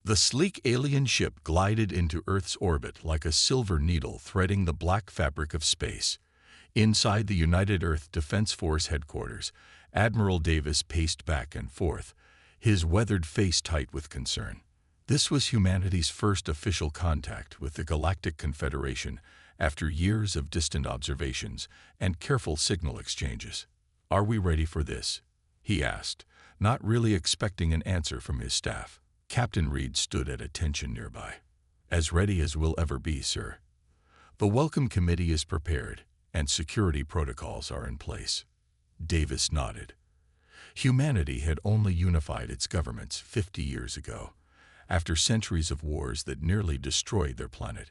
The sleek alien ship glided into Earth's orbit like a silver needle threading the black fabric of space. Inside the United Earth Defense Force headquarters, Admiral Davis paced back and forth, his weathered face tight with concern. This was humanity's first official contact with the Galactic Confederation after years of distant observations and careful signal exchanges. "Are we ready for this?" he asked, not really expecting an answer from his staff. Captain Reed stood at attention nearby. "As ready as we'll ever be, sir. The welcome committee is prepared, and security protocols are in place." Davis nodded. Humanity had only unified its governments 50 years ago, after centuries of wars that nearly destroyed their planet.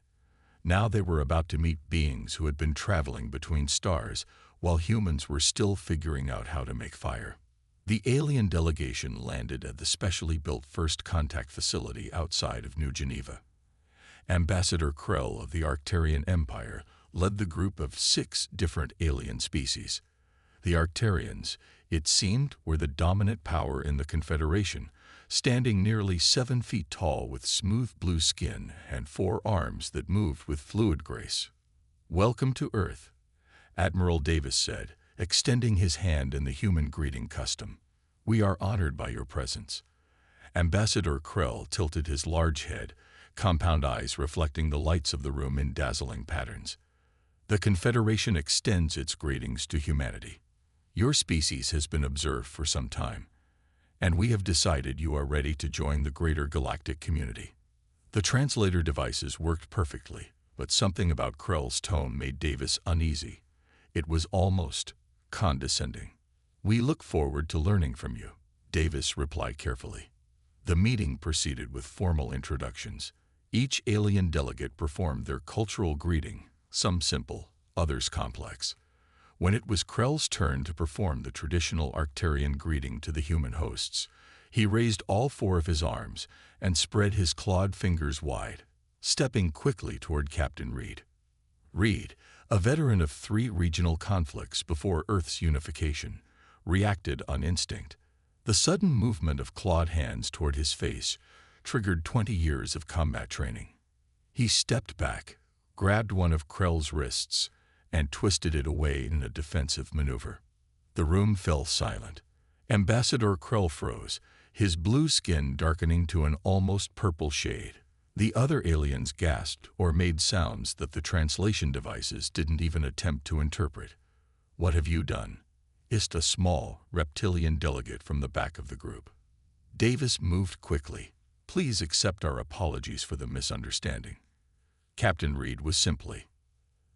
Now they were about to meet beings who had been traveling between stars while humans were still figuring out how to make fire. The alien delegation landed at the specially built First Contact facility outside of New Geneva. Ambassador Krell of the Arcturian Empire led the group of 6 different alien species. The Arcturians, it seemed, were the dominant power in the Confederation, standing nearly 7 feet tall with smooth blue skin and 4 arms that moved with fluid grace. "Welcome to Earth," Admiral Davis said, extending his hand in the human greeting custom. "We are honored by your presence." Ambassador Krell tilted his large head, compound eyes reflecting the lights of the room in dazzling patterns. "The Confederation extends its greetings to humanity. Your species has been observed for some time, and we have decided you are ready to join the greater galactic community." The translator devices worked perfectly, but something about Krell's tone made Davis uneasy. It was almost condescending. "We look forward to learning from you," Davis replied carefully. The meeting proceeded with formal introductions. Each alien delegate performed their cultural greeting, some simple, others complex. When it was Krell's turn to perform the traditional Arcturian greeting to the human hosts, he raised all 4 of his arms and spread his clawed fingers wide, stepping quickly toward Captain Reed. Reed, a veteran of 3 regional conflicts before Earth's unification, reacted on instinct. The sudden movement of clawed hands toward his face triggered 20 years of combat training. He stepped back, grabbed one of Krell's wrists, and twisted it away in a defensive maneuver. The room fell silent. Ambassador Krell froze, his blue skin darkening to an almost purple shade. The other aliens gasped or made sounds that the translation devices didn't even attempt to interpret. "What have you done?" hissed a small, reptilian delegate from the back of the group. Davis moved quickly. "Please accept our apologies for the misunderstanding." Captain Reed was simply,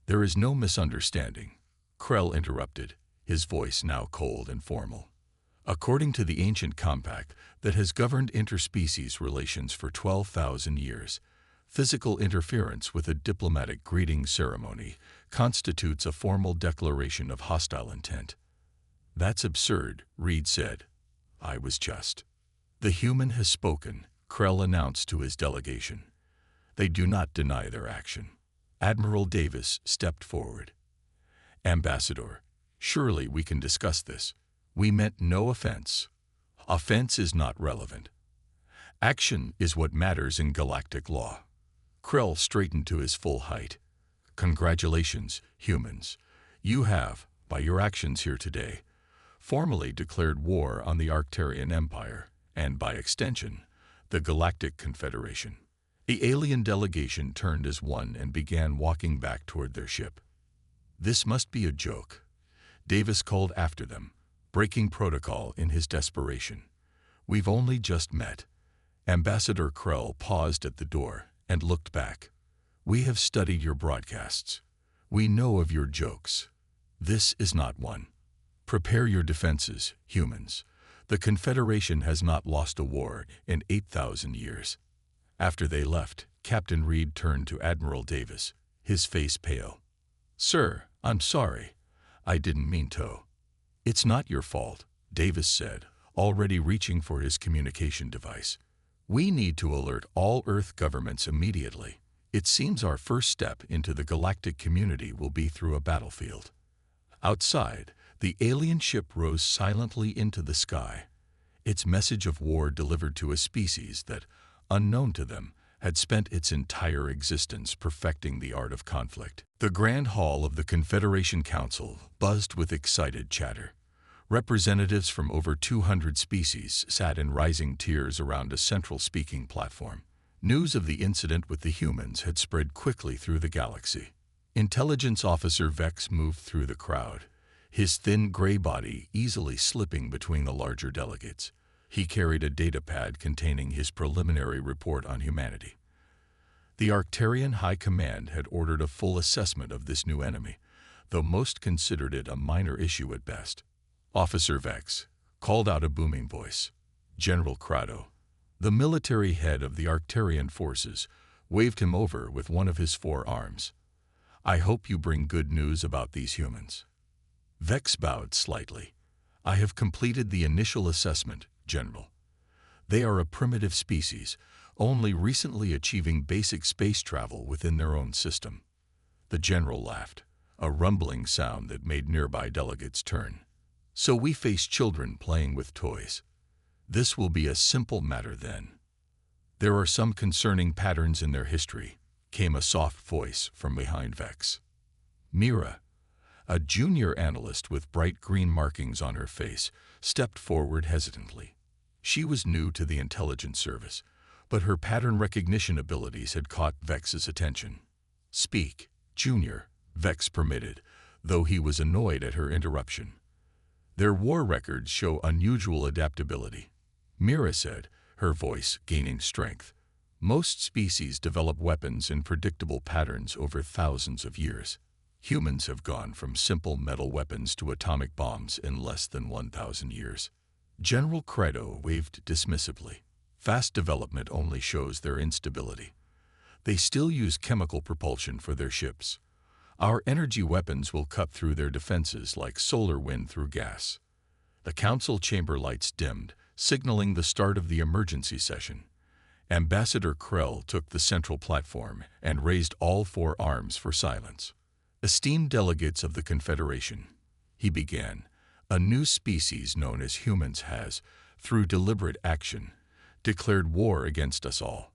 "There is no misunderstanding," Krell interrupted, his voice now cold and formal. "According to the ancient compact that has governed interspecies relations for 12,000 years, physical interference with a diplomatic greeting ceremony constitutes a formal declaration of hostile intent." "That's absurd," Reed said. "I was just." "The human has spoken," Krell announced to his delegation. "They do not deny their action." Admiral Davis stepped forward. "Ambassador, surely we can discuss this. We meant no offense. Offense is not relevant. Action is what matters in galactic law." Krell straightened to his full height. "Congratulations, humans. You have, by your actions here today, formally declared war on the Arcturian Empire, and by extension, the Galactic Confederation." The alien delegation turned as one and began walking back toward their ship. "This must be a joke," Davis called after them, breaking protocol in his desperation. "We've only just met." Ambassador Krell paused at the door and looked back. "We have studied your broadcasts. We know of your jokes. This is not one. Prepare your defenses, humans. The Confederation has not lost a war in 8,000 years." After they left, Captain Reed turned to Admiral Davis, his face pale. "Sir, I'm sorry. I didn't mean to." "It's not your fault," Davis said, already reaching for his communication device. "We need to alert all Earth governments immediately. It seems our first step into the galactic community will be through a battlefield." Outside, the alien ship rose silently into the sky, its message of war delivered to a species that, unknown to them, had spent its entire existence perfecting the art of conflict. The Grand Hall of the Confederation Council buzzed with excited chatter. Representatives from over 200 species sat in rising tiers around a central speaking platform. News of the incident with the humans had spread quickly through the galaxy. Intelligence Officer Vex moved through the crowd, his thin gray body easily slipping between the larger delegates. He carried a datapad containing his preliminary report on humanity. The Arcturian High Command had ordered a full assessment of this new enemy, though most considered it a minor issue at best. Officer Vex called out a booming voice. General Crado, the military head of the Arcturian forces, waved him over with one of his 4 arms. I hope you bring good news about these humans. Vex bowed slightly. I have completed the initial assessment, General. They are a primitive species, only recently achieving basic space travel within their own system. The general laughed, a rumbling sound that made nearby delegates turn. So we face children playing with toys. This will be a simple matter then. There are some concerning patterns in their history, came a soft voice from behind Vex. Mira, a junior analyst with bright green markings on her face, stepped forward hesitantly. She was new to the intelligence service, but her pattern recognition abilities had caught Vex's attention. Speak, Junior, Vex permitted, though he was annoyed at her interruption. Their war records show unusual adaptability. Mira said, her voice gaining strength. Most species develop weapons in predictable patterns over thousands of years. Humans have gone from simple metal weapons to atomic bombs in less than 1,000 years. General Credo waved dismissively. Fast development only shows their instability. They still use chemical propulsion for their ships. Our energy weapons will cut through their defenses like solar wind through gas. The council chamber lights dimmed, signaling the start of the emergency session. Ambassador Krell took the central platform and raised all 4 arms for silence. Esteemed delegates of the Confederation, he began, a new species known as humans has, through deliberate action, declared war against us all.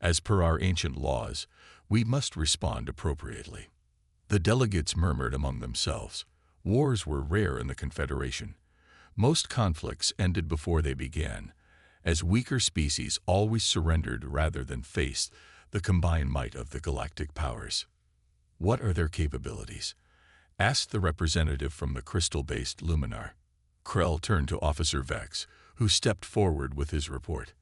As per our ancient laws, we must respond appropriately. The delegates murmured among themselves. Wars were rare in the Confederation. Most conflicts ended before they began, as weaker species always surrendered rather than faced the combined might of the galactic powers. What are their capabilities? Asked the representative from the crystal-based Luminar. Krell turned to Officer Vex, who stepped forward with his report.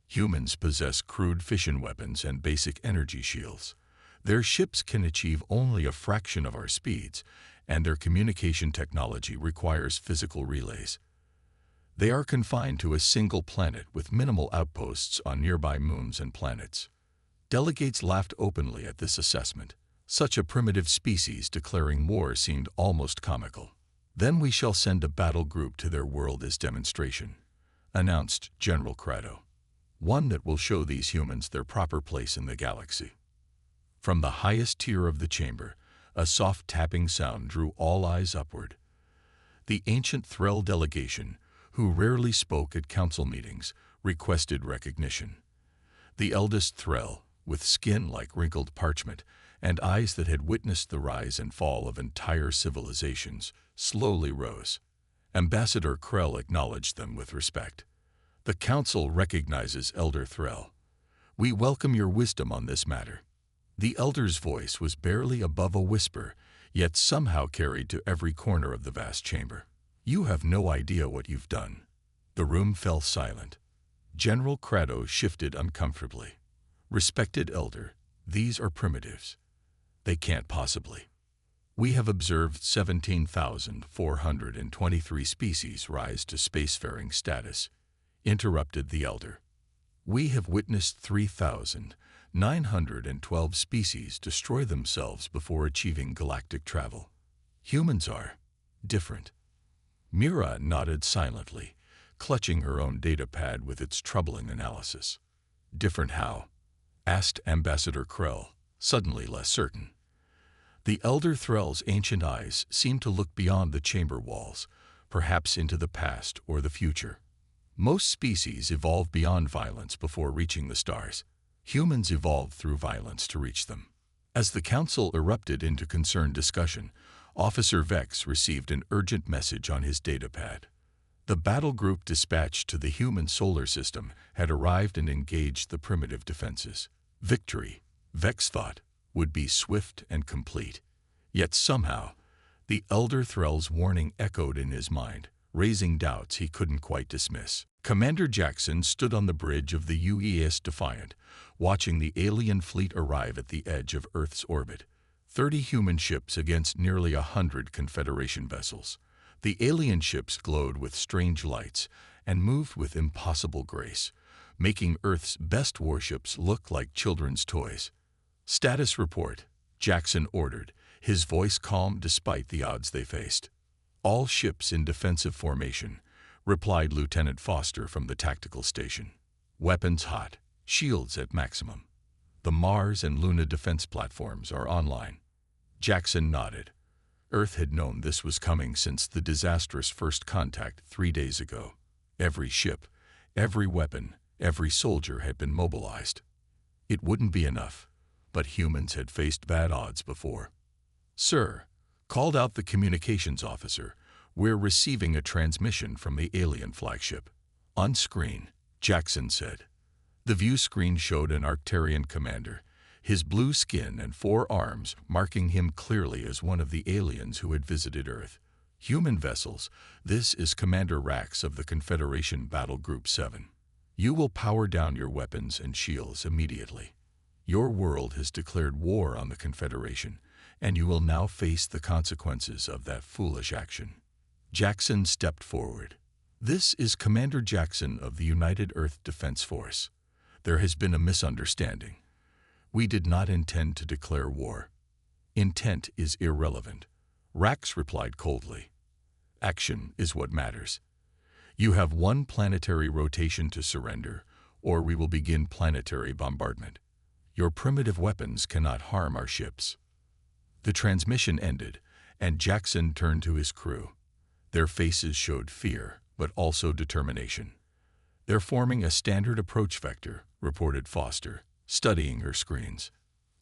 Humans possess crude fission weapons and basic energy shields. Their ships can achieve only a fraction of our speeds, and their communication technology requires physical relays. They are confined to a single planet with minimal outposts on nearby moons and planets. Delegates laughed openly at this assessment. Such a primitive species declaring war seemed almost comical. Then we shall send a battle group to their world as demonstration, announced General Crado. One that will show these humans their proper place in the galaxy. From the highest tier of the chamber, a soft tapping sound drew all eyes upward. The ancient Threll delegation, who rarely spoke at council meetings, requested recognition. The eldest Threll, with skin like wrinkled parchment and eyes that had witnessed the rise and fall of entire civilizations, slowly rose. Ambassador Krell acknowledged them with respect. The council recognizes Elder Threll. We welcome your wisdom on this matter. The elder's voice was barely above a whisper, yet somehow carried to every corner of the vast chamber. You have no idea what you've done. The room fell silent. General Crado shifted uncomfortably. Respected elder, these are primitives. They can't possibly. We have observed 17,423 species rise to spacefaring status, interrupted the elder. We have witnessed 3,912 species destroy themselves before achieving galactic travel. Humans are different. Mira nodded silently, clutching her own datapad with its troubling analysis. Different how? Asked Ambassador Krell, suddenly less certain. The elder Threll's ancient eyes seemed to look beyond the chamber walls, perhaps into the past or the future. Most species evolve beyond violence before reaching the stars. Humans evolved through violence to reach them. As the council erupted into concerned discussion, Officer Vex received an urgent message on his datapad. The battle group dispatched to the human solar system had arrived and engaged the primitive defenses. Victory, Vex thought, would be swift and complete. Yet somehow, the Elder Threll's warning echoed in his mind, raising doubts he couldn't quite dismiss. Commander Jackson stood on the bridge of the UES Defiant, watching the alien fleet arrive at the edge of Earth's orbit. 30 human ships against nearly 100 Confederation vessels. The alien ships glowed with strange lights and moved with impossible grace, making Earth's best warships look like children's toys. "Status report," Jackson ordered, his voice calm despite the odds they faced. "All ships in defensive formation," replied Lieutenant Foster from the tactical station. "Weapons hot, shields at maximum. The Mars and Luna defense platforms are online." Jackson nodded. Earth had known this was coming since the disastrous first contact 3 days ago. Every ship, every weapon, every soldier had been mobilized. It wouldn't be enough, but humans had faced bad odds before. "Sir," called out the communications officer, "we're receiving a transmission from the alien flagship." "On screen," Jackson said. The view screen showed an Arcturian commander, his blue skin and 4 arms marking him clearly as one of the aliens who had visited Earth. "Human vessels, this is Commander Rax of the Confederation Battle Group 7. You will power down your weapons and shields immediately. Your world has declared war on the Confederation, and you will now face the consequences of that foolish action." Jackson stepped forward. "This is Commander Jackson of the United Earth Defense Force. There has been a misunderstanding. We did not intend to declare war. Intent is irrelevant," Rax replied coldly. "Action is what matters. You have 1 planetary rotation to surrender, or we will begin planetary bombardment. Your primitive weapons cannot harm our ships." The transmission ended, and Jackson turned to his crew. Their faces showed fear, but also determination. "They're forming a standard approach vector," reported Foster, studying her screens.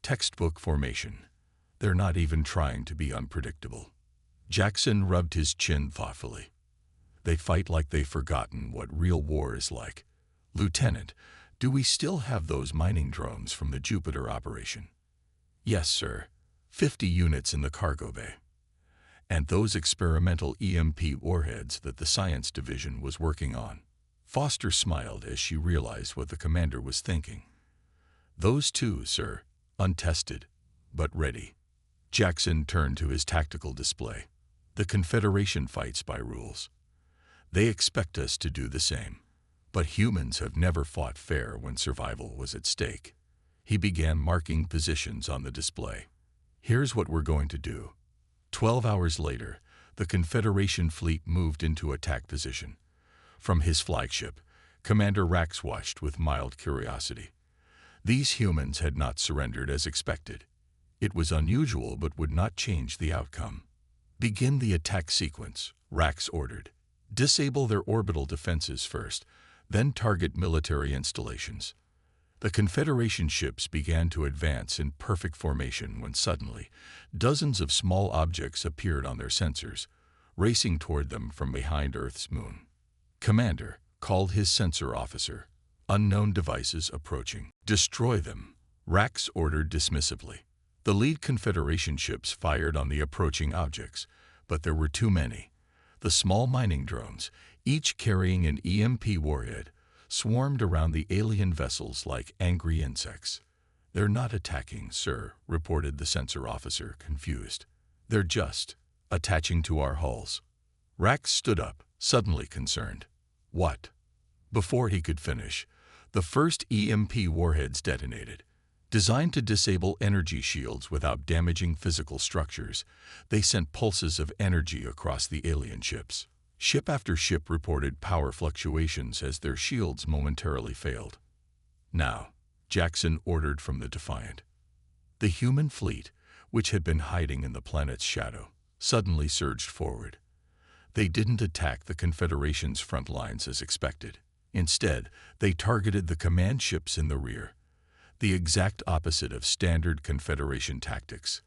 "Textbook formation. They're not even trying to be unpredictable." Jackson rubbed his chin thoughtfully. "They fight like they've forgotten what real war is like. Lieutenant, do we still have those mining drones from the Jupiter operation?" "Yes, sir. 50 units in the cargo bay. And those experimental EMP warheads that the Science Division was working on." Foster smiled as she realized what the commander was thinking. "Those too, sir, untested, but ready." Jackson turned to his tactical display. "The Confederation fights by rules. They expect us to do the same. But humans have never fought fair when survival was at stake." He began marking positions on the display. "Here's what we're going to do." 12 hours later, the Confederation fleet moved into attack position. From his flagship, Commander Rax watched with mild curiosity. These humans had not surrendered as expected. It was unusual but would not change the outcome. "Begin the attack sequence," Rax ordered. "Disable their orbital defenses first, then target military installations." The Confederation ships began to advance in perfect formation when suddenly, dozens of small objects appeared on their sensors, racing toward them from behind Earth's moon. "Commander," called his sensor officer, "unknown devices approaching. Destroy them," Rax ordered dismissively. The lead Confederation ships fired on the approaching objects, but there were too many. The small mining drones, each carrying an EMP warhead, swarmed around the alien vessels like angry insects. "They're not attacking, sir," reported the sensor officer, confused. "They're just attaching to our hulls." Rax stood up, suddenly concerned. "What?" Before he could finish, the first EMP warheads detonated. Designed to disable energy shields without damaging physical structures, they sent pulses of energy across the alien ships. Ship after ship reported power fluctuations as their shields momentarily failed. "Now," Jackson ordered from the Defiant. The human fleet, which had been hiding in the planet's shadow, suddenly surged forward. They didn't attack the Confederation's front lines as expected. Instead, they targeted the command ships in the rear, the exact opposite of standard Confederation tactics.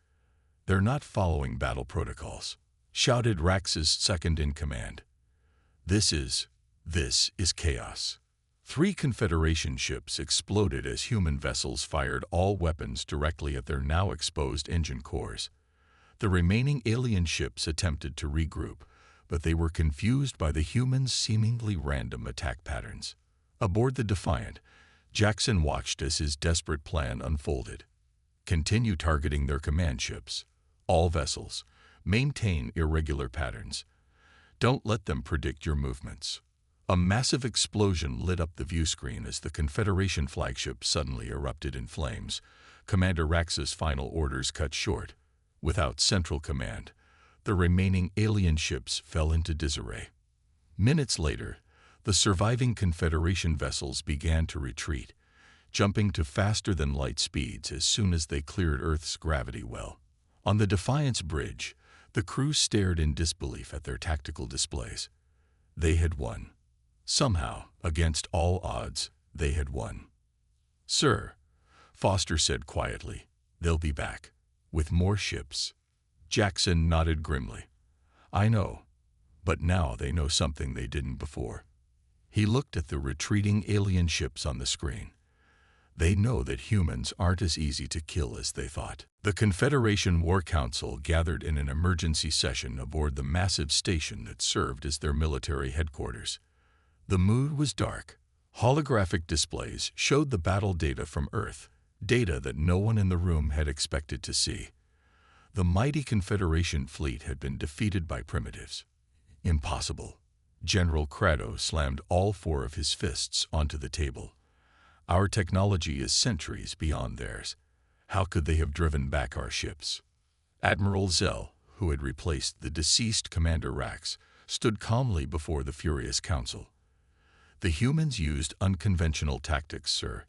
"They're not following battle protocols," shouted Rax's second-in-command. This is chaos." 3 Confederation ships exploded as human vessels fired all weapons directly at their now exposed engine cores. The remaining alien ships attempted to regroup, but they were confused by the humans' seemingly random attack patterns. Aboard the Defiant, Jackson watched as his desperate plan unfolded. Continue targeting their command ships. All vessels. Maintain irregular patterns. Don't let them predict your movements. A massive explosion lit up the view screen as the Confederation flagship suddenly erupted in flames. Commander Rax's final orders cut short. Without central command, the remaining alien ships fell into disarray. Minutes later, the surviving Confederation vessels began to retreat, jumping to faster-than-light speeds as soon as they cleared Earth's gravity well. On the Defiance bridge, the crew stared in disbelief at their tactical displays. They had won. Somehow, against all odds, they had won. "Sir," Foster said quietly, "they'll be back. With more ships." Jackson nodded grimly. "I know, but now they know something they didn't before." He looked at the retreating alien ships on the screen. They know that humans aren't as easy to kill as they thought. The Confederation War Council gathered in an emergency session aboard the massive station that served as their military headquarters. The mood was dark. Holographic displays showed the battle data from Earth, data that no one in the room had expected to see. The mighty Confederation fleet had been defeated by primitives. Impossible. General Crado slammed all 4 of his fists onto the table. "Our technology is centuries beyond theirs. How could they have driven back our ships?" Admiral Zell, who had replaced the deceased Commander Rax, stood calmly before the furious council. "The humans used unconventional tactics, sir.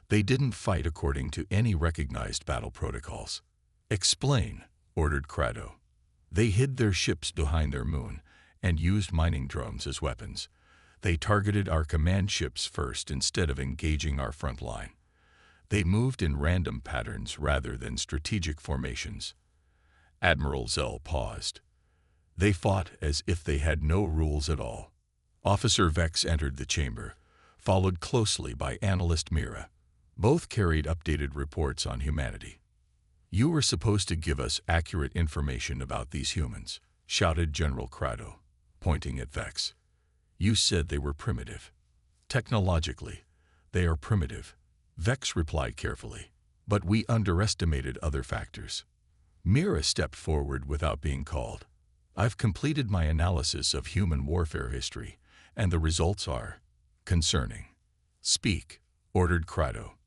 They didn't fight according to any recognized battle protocols." "Explain," ordered Crado. "They hid their ships behind their moon and used mining drones as weapons. They targeted our command ships first instead of engaging our front line. They moved in random patterns rather than strategic formations." Admiral Zell paused. "They fought as if they had no rules at all." Officer Vex entered the chamber, followed closely by Analyst Mira. Both carried updated reports on humanity. "You were supposed to give us accurate information about these humans," shouted General Crado, pointing at Vex. "You said they were primitive." "Technologically, they are primitive," Vex replied carefully, "but we underestimated other factors." Mira stepped forward without being called. "I've completed my analysis of human warfare history, and the results are concerning." "Speak," ordered Crado.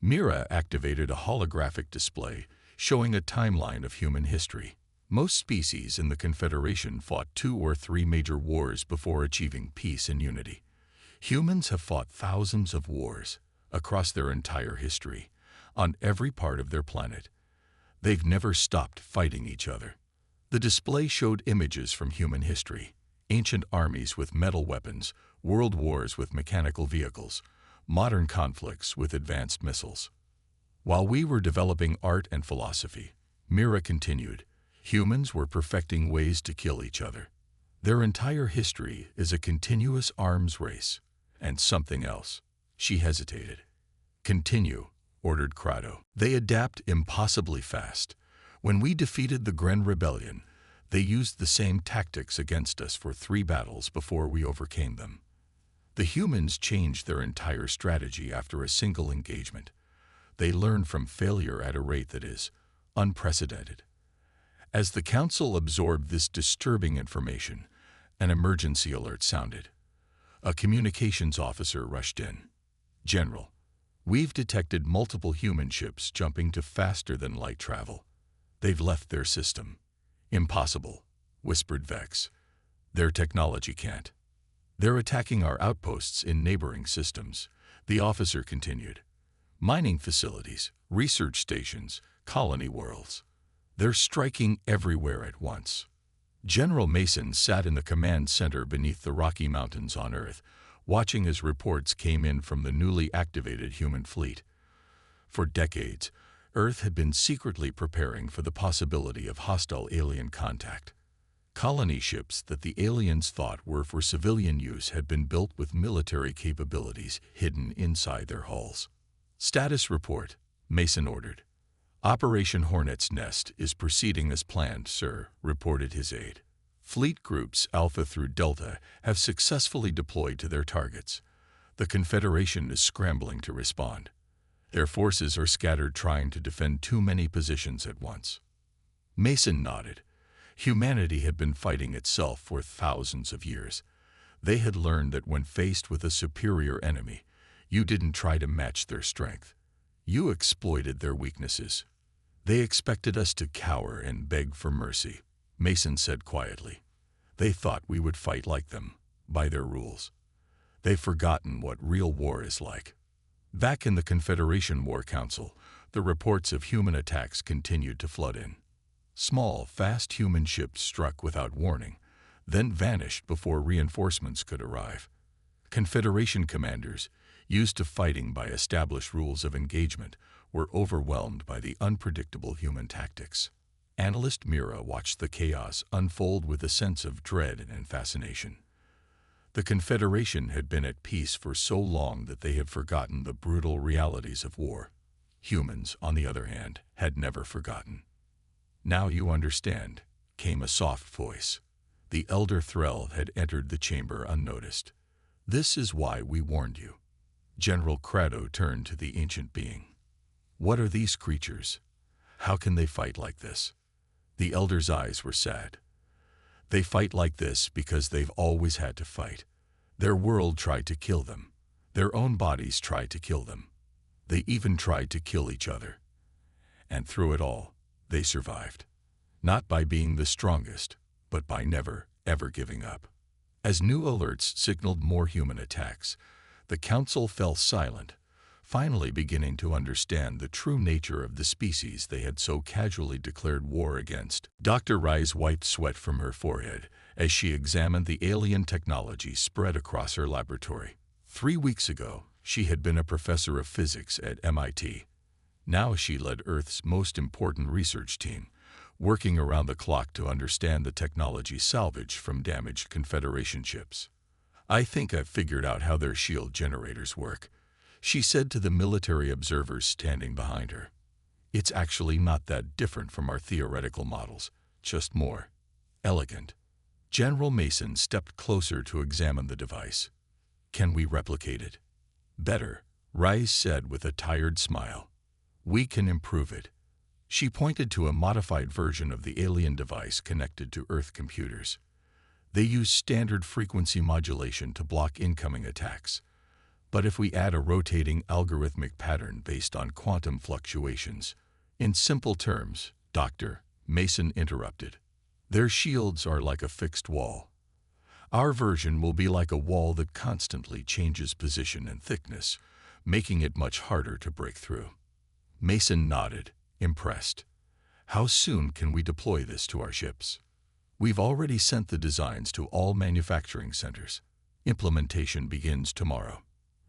Mira activated a holographic display showing a timeline of human history. Most species in the Confederation fought 2 or 3 major wars before achieving peace and unity. Humans have fought thousands of wars across their entire history, on every part of their planet. They've never stopped fighting each other. The display showed images from human history: ancient armies with metal weapons, world wars with mechanical vehicles, modern conflicts with advanced missiles. "While we were developing art and philosophy," Mira continued, "humans were perfecting ways to kill each other. Their entire history is a continuous arms race. And something else." She hesitated. "Continue," ordered Crado. "They adapt impossibly fast. When we defeated the Gren Rebellion, they used the same tactics against us for 3 battles before we overcame them. The humans changed their entire strategy after a single engagement. They learn from failure at a rate that is unprecedented." As the council absorbed this disturbing information, an emergency alert sounded. A communications officer rushed in. "General, we've detected multiple human ships jumping to faster-than-light travel. They've left their system." "Impossible," whispered Vex. "Their technology can't." "They're attacking our outposts in neighboring systems," the officer continued. "Mining facilities, research stations, colony worlds. They're striking everywhere at once." General Mason sat in the command center beneath the Rocky Mountains on Earth, watching as reports came in from the newly activated human fleet. For decades, Earth had been secretly preparing for the possibility of hostile alien contact. Colony ships that the aliens thought were for civilian use had been built with military capabilities hidden inside their hulls. "Status report," Mason ordered. "Operation Hornet's Nest is proceeding as planned, sir," reported his aide. "Fleet groups Alpha through Delta have successfully deployed to their targets. The Confederation is scrambling to respond. Their forces are scattered trying to defend too many positions at once." Mason nodded. Humanity had been fighting itself for thousands of years. They had learned that when faced with a superior enemy, you didn't try to match their strength. You exploited their weaknesses. "They expected us to cower and beg for mercy," Mason said quietly. "They thought we would fight like them, by their rules. They've forgotten what real war is like." Back in the Confederation War Council, the reports of human attacks continued to flood in. Small, fast human ships struck without warning, then vanished before reinforcements could arrive. Confederation commanders, used to fighting by established rules of engagement, were overwhelmed by the unpredictable human tactics. Analyst Mira watched the chaos unfold with a sense of dread and fascination. The Confederation had been at peace for so long that they had forgotten the brutal realities of war. Humans, on the other hand, had never forgotten. "Now you understand," came a soft voice. The elder Thrall had entered the chamber unnoticed. "This is why we warned you." General Crado turned to the ancient being. "What are these creatures? How can they fight like this?" The elder's eyes were sad. "They fight like this because they've always had to fight. Their world tried to kill them. Their own bodies tried to kill them. They even tried to kill each other. And through it all, they survived. Not by being the strongest, but by never, ever giving up." As new alerts signaled more human attacks, the Council fell silent, finally beginning to understand the true nature of the species they had so casually declared war against. Dr. Rise wiped sweat from her forehead as she examined the alien technology spread across her laboratory. 3 weeks ago, she had been a professor of physics at MIT. Now she led Earth's most important research team, working around the clock to understand the technology salvaged from damaged Confederation ships. "I think I've figured out how their shield generators work," she said to the military observers standing behind her. "It's actually not that different from our theoretical models, just more elegant." General Mason stepped closer to examine the device. "Can we replicate it?" "Better," Rise said with a tired smile. "We can improve it." She pointed to a modified version of the alien device connected to Earth computers. "They use standard frequency modulation to block incoming attacks. But if we add a rotating algorithmic pattern based on quantum fluctuations—" "In simple terms, Doctor," Mason interrupted, "their shields are like a fixed wall. Our version will be like a wall that constantly changes position and thickness, making it much harder to break through." Mason nodded, impressed. "How soon can we deploy this to our ships?" "We've already sent the designs to all manufacturing centers. Implementation begins tomorrow."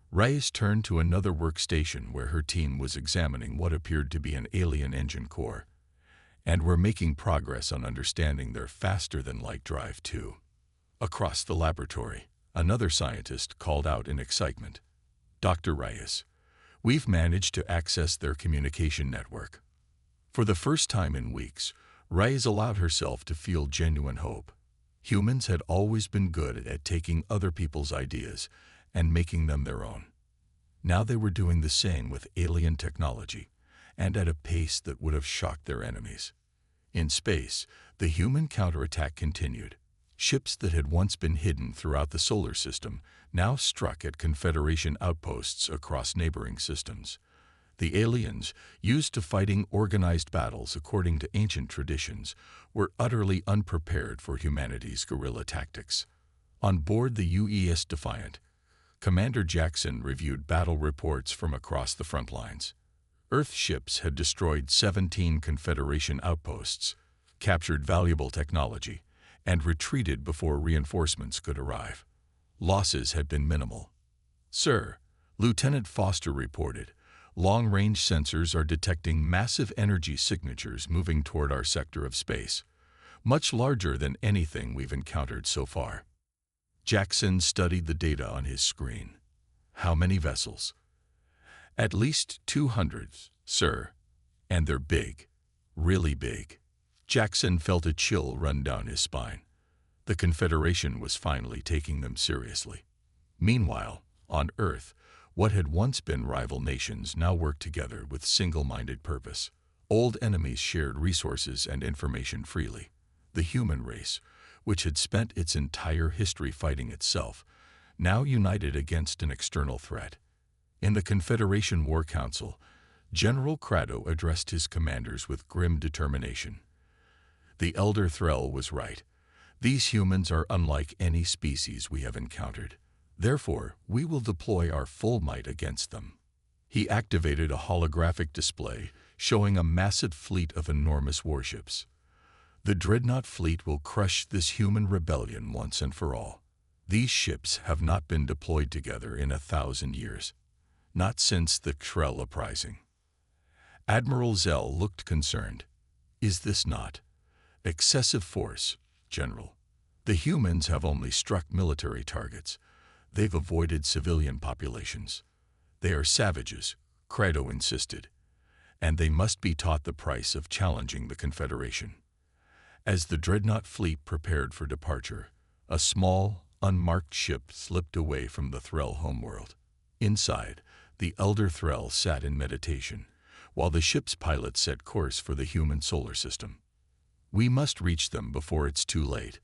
Reyes turned to another workstation where her team was examining what appeared to be an alien engine core. "And we're making progress on understanding their faster-than-light drive, too." Across the laboratory, another scientist called out in excitement. "Dr. Reyes, we've managed to access their communication network." For the first time in weeks, Reyes allowed herself to feel genuine hope. Humans had always been good at taking other people's ideas and making them their own. Now they were doing the same with alien technology, and at a pace that would have shocked their enemies. In space, the human counterattack continued. Ships that had once been hidden throughout the solar system now struck at Confederation outposts across neighboring systems. The aliens, used to fighting organized battles according to ancient traditions, were utterly unprepared for humanity's guerrilla tactics. On board the UES Defiant, Commander Jackson reviewed battle reports from across the front lines. Earth ships had destroyed 17 Confederation outposts, captured valuable technology, and retreated before reinforcements could arrive. Losses had been minimal. "Sir," Lieutenant Foster reported, "long-range sensors are detecting massive energy signatures moving toward our sector of space, much larger than anything we've encountered so far." Jackson studied the data on his screen. "How many vessels?" "At least 200, sir. And they're big. Really big." Jackson felt a chill run down his spine. The Confederation was finally taking them seriously. Meanwhile, on Earth, what had once been rival nations now worked together with single-minded purpose. Old enemies shared resources and information freely. The human race, which had spent its entire history fighting itself, now united against an external threat. In the Confederation War Council, General Crado addressed his commanders with grim determination. The Elder Thrall was right. These humans are unlike any species we have encountered. Therefore, we will deploy our full might against them. He activated a holographic display showing a massive fleet of enormous warships. The Dreadnought fleet will crush this human rebellion once and for all. These ships have not been deployed together in 1,000 years. Not since the Krell uprising. Admiral Zell looked concerned. "Is this not excessive force, General? The humans have only struck military targets. They've avoided civilian populations. They are savages," Crado insisted, "and they must be taught the price of challenging the Confederation." As the Dreadnought fleet prepared for departure, a small, unmarked ship slipped away from the Thrall homeworld. Inside, the Elder Thrall sat in meditation, while the ship's pilot set course for the human solar system. "We must reach them before it's too late,"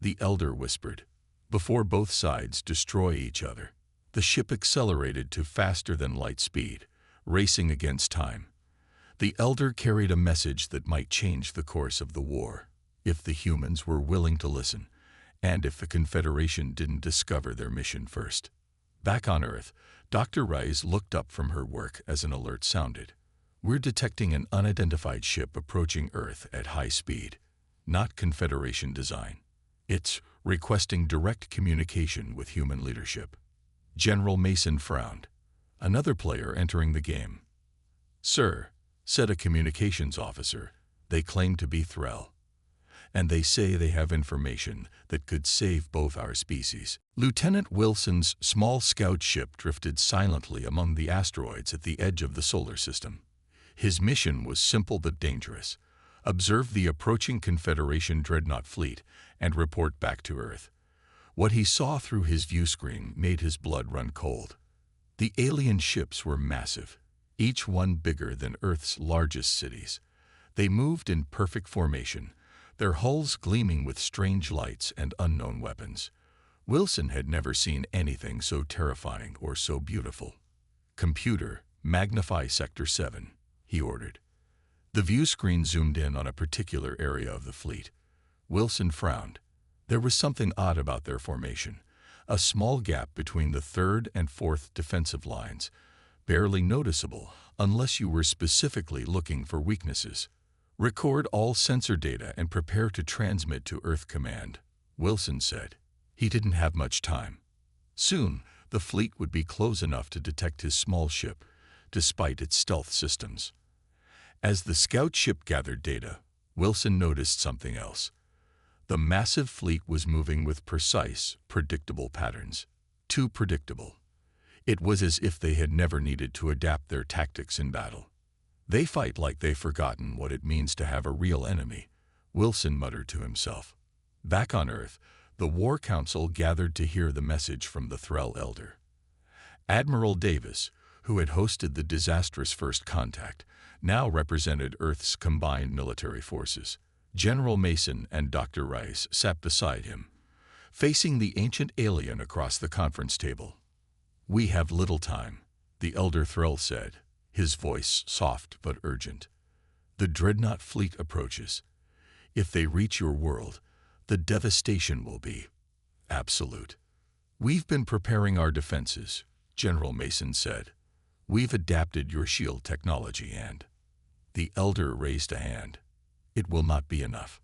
the Elder whispered. "Before both sides destroy each other." The ship accelerated to faster-than-light speed, racing against time. The Elder carried a message that might change the course of the war, if the humans were willing to listen, and if the Confederation didn't discover their mission first. Back on Earth, Dr. Rice looked up from her work as an alert sounded. "We're detecting an unidentified ship approaching Earth at high speed. Not Confederation design. It's requesting direct communication with human leadership." General Mason frowned. Another player entering the game. "Sir," said a communications officer, "they claim to be Thrall. And they say they have information that could save both our species." Lieutenant Wilson's small scout ship drifted silently among the asteroids at the edge of the solar system. His mission was simple but dangerous. Observe the approaching Confederation Dreadnought fleet and report back to Earth. What he saw through his view screen made his blood run cold. The alien ships were massive, each one bigger than Earth's largest cities. They moved in perfect formation, their hulls gleaming with strange lights and unknown weapons. Wilson had never seen anything so terrifying or so beautiful. "Computer, magnify Sector 7, he ordered. The view screen zoomed in on a particular area of the fleet. Wilson frowned. There was something odd about their formation, a small gap between the third and fourth defensive lines, barely noticeable unless you were specifically looking for weaknesses. "Record all sensor data and prepare to transmit to Earth Command," Wilson said. He didn't have much time. Soon, the fleet would be close enough to detect his small ship, despite its stealth systems. As the scout ship gathered data, Wilson noticed something else. The massive fleet was moving with precise, predictable patterns. Too predictable. It was as if they had never needed to adapt their tactics in battle. "They fight like they've forgotten what it means to have a real enemy," Wilson muttered to himself. Back on Earth, the War Council gathered to hear the message from the Thrall Elder. Admiral Davis, who had hosted the disastrous first contact, now represented Earth's combined military forces. General Mason and Dr. Rice sat beside him, facing the ancient alien across the conference table. "We have little time," the Elder Thrall said, his voice soft but urgent. "The Dreadnought fleet approaches. If they reach your world, the devastation will be absolute." "We've been preparing our defenses," General Mason said. "We've adapted your shield technology and—" The Elder raised a hand. "It will not be enough.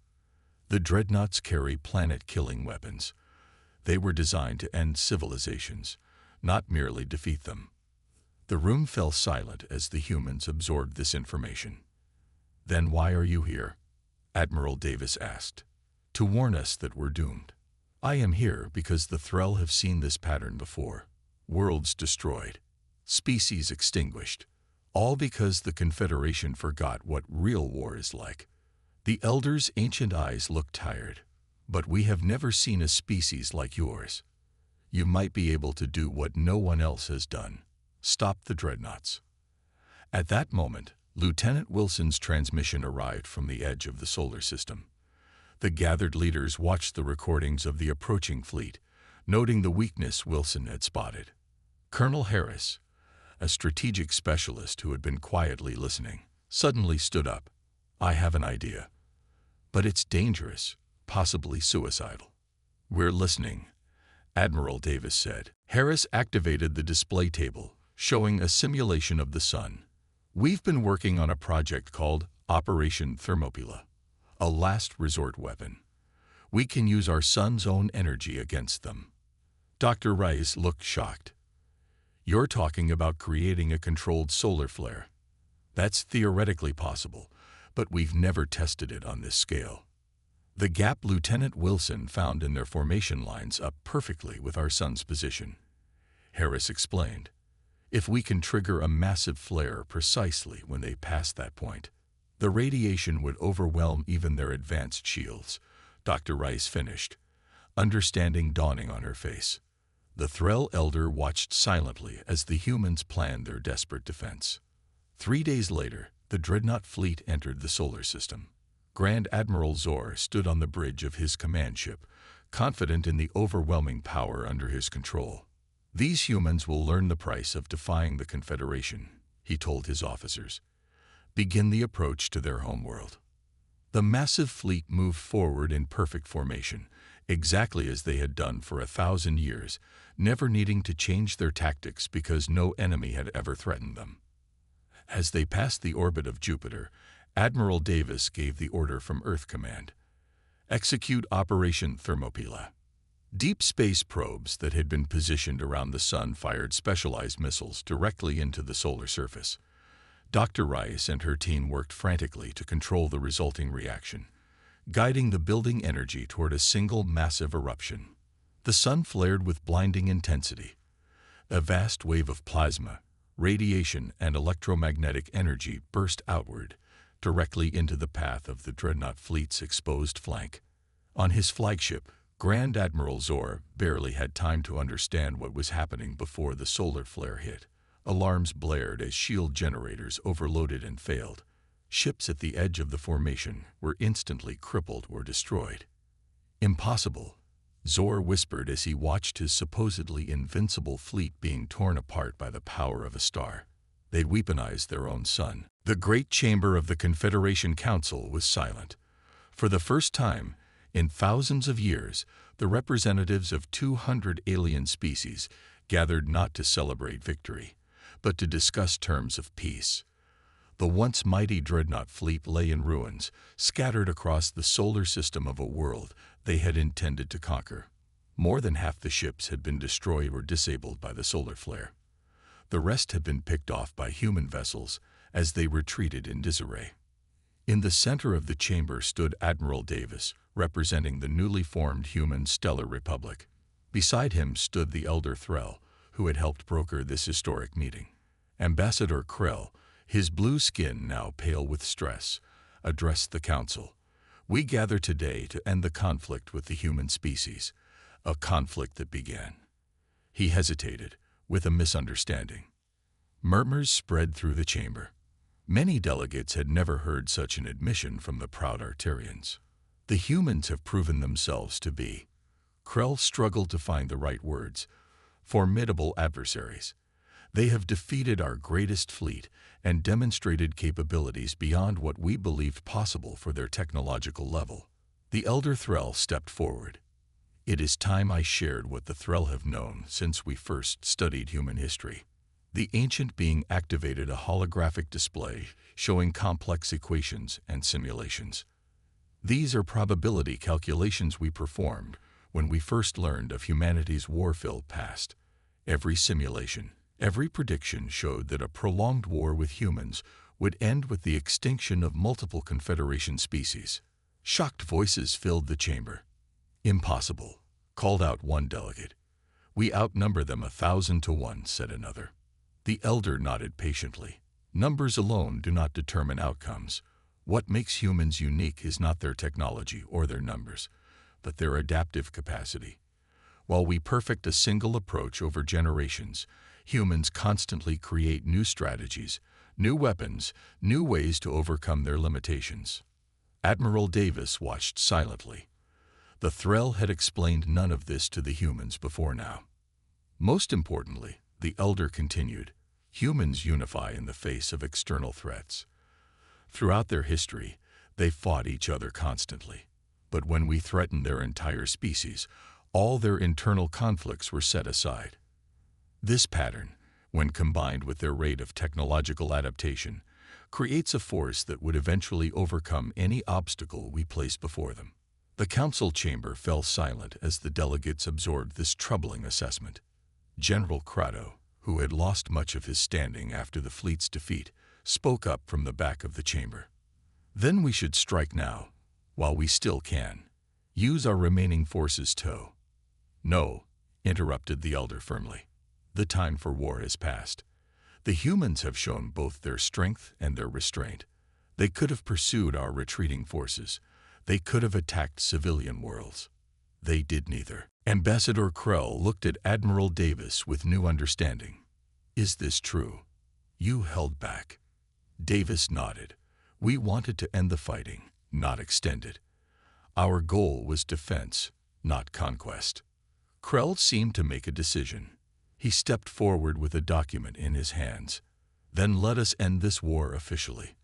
The dreadnoughts carry planet-killing weapons. They were designed to end civilizations, not merely defeat them. The room fell silent as the humans absorbed this information. "Then why are you here?" Admiral Davis asked. "To warn us that we're doomed." "I am here because the Thrall have seen this pattern before. Worlds destroyed, species extinguished, all because the Confederation forgot what real war is like." The Elder's ancient eyes looked tired. "But we have never seen a species like yours. You might be able to do what no one else has done. Stop the dreadnoughts." At that moment, Lieutenant Wilson's transmission arrived from the edge of the solar system. The gathered leaders watched the recordings of the approaching fleet, noting the weakness Wilson had spotted. Colonel Harris, a strategic specialist who had been quietly listening, suddenly stood up. "I have an idea. But it's dangerous, possibly suicidal." "We're listening," Admiral Davis said. Harris activated the display table, showing a simulation of the sun. "We've been working on a project called Operation Thermopylae, a last resort weapon. We can use our sun's own energy against them." Dr. Rice looked shocked. "You're talking about creating a controlled solar flare. That's theoretically possible, but we've never tested it on this scale." The gap Lieutenant Wilson found in their formation lines up perfectly with our sun's position. Harris explained. "If we can trigger a massive flare precisely when they pass that point, the radiation would overwhelm even their advanced shields," Dr. Rice finished, understanding dawning on her face. The Thrall Elder watched silently as the humans planned their desperate defense. 3 days later, the dreadnought fleet entered the solar system. Grand Admiral Zor stood on the bridge of his command ship, confident in the overwhelming power under his control. "These humans will learn the price of defying the Confederation," he told his officers. "Begin the approach to their homeworld." The massive fleet moved forward in perfect formation, exactly as they had done for 1,000 years, never needing to change their tactics because no enemy had ever threatened them. As they passed the orbit of Jupiter, Admiral Davis gave the order from Earth Command. "Execute Operation Thermopylae." Deep space probes that had been positioned around the sun fired specialized missiles directly into the solar surface. Dr. Rice and her team worked frantically to control the resulting reaction, guiding the building energy toward a single massive eruption. The sun flared with blinding intensity. A vast wave of plasma, radiation, and electromagnetic energy burst outward, directly into the path of the dreadnought fleet's exposed flank. On his flagship, Grand Admiral Zor barely had time to understand what was happening before the solar flare hit. Alarms blared as shield generators overloaded and failed. Ships at the edge of the formation were instantly crippled or destroyed. "Impossible," Zor whispered as he watched his supposedly invincible fleet being torn apart by the power of a star. They'd weaponized their own sun. The great chamber of the Confederation Council was silent. For the first time, in thousands of years, the representatives of 200 alien species gathered not to celebrate victory, but to discuss terms of peace. The once mighty dreadnought fleet lay in ruins, scattered across the solar system of a world they had intended to conquer. More than half the ships had been destroyed or disabled by the solar flare. The rest had been picked off by human vessels as they retreated in disarray. In the center of the chamber stood Admiral Davis, representing the newly formed human Stellar Republic. Beside him stood the Elder Thrall, who had helped broker this historic meeting. Ambassador Krell, his blue skin now pale with stress, addressed the council. "We gather today to end the conflict with the human species, a conflict that began." He hesitated, with a misunderstanding. Murmurs spread through the chamber. Many delegates had never heard such an admission from the proud Arterians. "The humans have proven themselves to be," Krell struggled to find the right words, "formidable adversaries. They have defeated our greatest fleet and demonstrated capabilities beyond what we believed possible for their technological level." The Elder Thrall stepped forward. "It is time I shared what the Thrall have known since we first studied human history." The ancient being activated a holographic display showing complex equations and simulations. These are probability calculations we performed when we first learned of humanity's war-filled past. Every simulation, every prediction showed that a prolonged war with humans would end with the extinction of multiple Confederation species. Shocked voices filled the chamber. "Impossible," called out one delegate. "We outnumber them 1,000 to 1, said another. The elder nodded patiently. Numbers alone do not determine outcomes. What makes humans unique is not their technology or their numbers, but their adaptive capacity. While we perfect a single approach over generations, humans constantly create new strategies, new weapons, new ways to overcome their limitations." Admiral Davis watched silently. The Threll had explained none of this to the humans before now. Most importantly, the elder continued, humans unify in the face of external threats. Throughout their history, they fought each other constantly. But when we threatened their entire species, all their internal conflicts were set aside. This pattern, when combined with their rate of technological adaptation, creates a force that would eventually overcome any obstacle we place before them. The council chamber fell silent as the delegates absorbed this troubling assessment. General Crado, who had lost much of his standing after the fleet's defeat, spoke up from the back of the chamber. "Then we should strike now, while we still can. Use our remaining forces to—" "No," interrupted the elder firmly. "The time for war has passed. The humans have shown both their strength and their restraint. They could have pursued our retreating forces. They could have attacked civilian worlds. They did neither." Ambassador Krell looked at Admiral Davis with new understanding. "Is this true? You held back." Davis nodded. "We wanted to end the fighting, not extend it. Our goal was defense, not conquest." Krell seemed to make a decision. He stepped forward with a document in his hands. "Then let us end this war officially.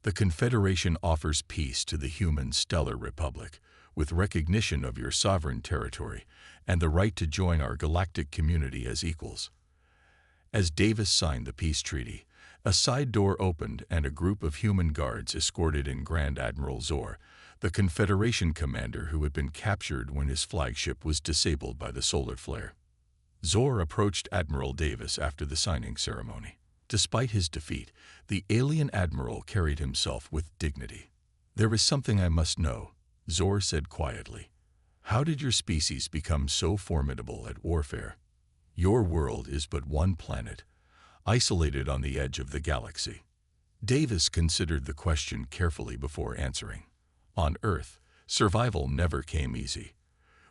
The Confederation offers peace to the human Stellar Republic, with recognition of your sovereign territory and the right to join our galactic community as equals." As Davis signed the peace treaty, a side door opened and a group of human guards escorted in Grand Admiral Zor, the Confederation commander who had been captured when his flagship was disabled by the solar flare. Zor approached Admiral Davis after the signing ceremony. Despite his defeat, the alien admiral carried himself with dignity. "There is something I must know," Zor said quietly. "How did your species become so formidable at warfare? Your world is but one planet, isolated on the edge of the galaxy." Davis considered the question carefully before answering. "On Earth, survival never came easy.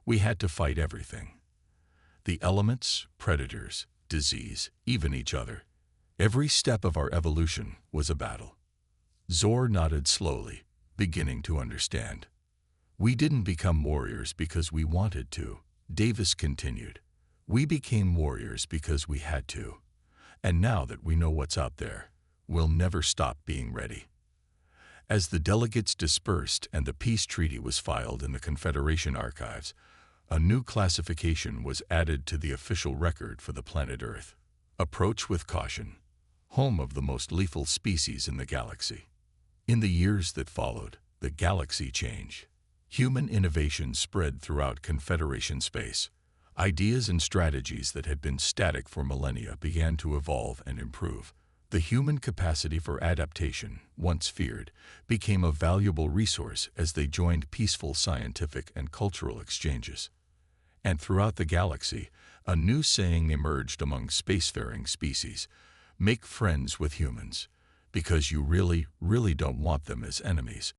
We had to fight everything. The elements, predators, disease, even each other. Every step of our evolution was a battle." Zor nodded slowly, beginning to understand. "We didn't become warriors because we wanted to," Davis continued. "We became warriors because we had to. And now that we know what's out there, we'll never stop being ready." As the delegates dispersed and the peace treaty was filed in the Confederation archives, a new classification was added to the official record for the planet Earth. Approach with caution. Home of the most lethal species in the galaxy. In the years that followed, the galaxy changed. Human innovation spread throughout Confederation space. Ideas and strategies that had been static for millennia began to evolve and improve. The human capacity for adaptation, once feared, became a valuable resource as they joined peaceful scientific and cultural exchanges. And throughout the galaxy, a new saying emerged among spacefaring species: "Make friends with humans, because you really, really don't want them as enemies."